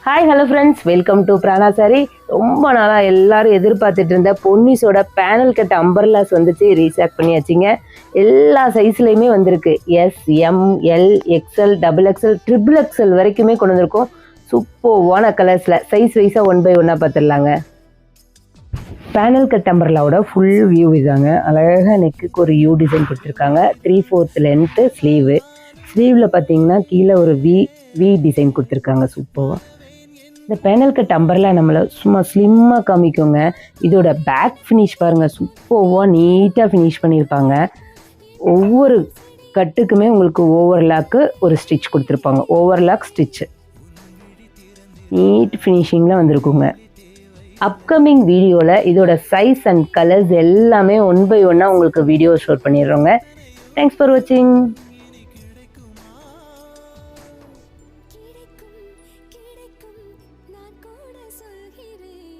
Hi hello friends, welcome to Prana sari. ரொம்ப நாளாக எல்லாரும் எதிர்பார்த்துட்டு இருந்த பொன்னிஸோட பேனல் கட் அம்பர்லாஸ் வந்துச்சு, ரீசாக் பண்ணியாச்சுங்க. எல்லா சைஸ்லேயுமே வந்திருக்கு. S, M, L, XL, double XL, triple XL வரைக்குமே கொண்டு வந்திருக்கோம். சூப்பர்வான கலர்ஸில் சைஸ் வைஸாக 1/1 பார்த்துடலாங்க. பேனல் கட் அம்பர்லாவோட ஃபுல் வியூ இதாங்க. அழகாக நெக்குக்கு ஒரு யூ டிசைன் கொடுத்துருக்காங்க. 3/4 லென்த்து ஸ்லீவில் பார்த்தீங்கன்னா கீழே ஒரு வி டிசைன் கொடுத்துருக்காங்க. சூப்பராக இந்த பேனல் கட் அம்பர்லா நம்மளை சும்மா ஸ்லிம்மாக காமிக்குங்க. இதோட பேக் ஃபினிஷ் பாருங்கள், சூப்பராக நீட்டாக ஃபினிஷ் பண்ணியிருப்பாங்க. ஒவ்வொரு கட்டுக்குமே உங்களுக்கு ஓவர்லாக்கு ஒரு ஸ்டிச் கொடுத்துருப்பாங்க. ஓவர்லாக் ஸ்டிச்சு நீட் ஃபினிஷிங்கில் வந்திருக்குங்க. அப்கமிங் வீடியோவில் இதோட சைஸ் அண்ட் கலர்ஸ் எல்லாமே 1/1 உங்களுக்கு வீடியோ ஷோர் பண்ணிடுறோங்க. தேங்க்ஸ் ஃபார் வாட்சிங். நான் கூட சொல்கிறேன்.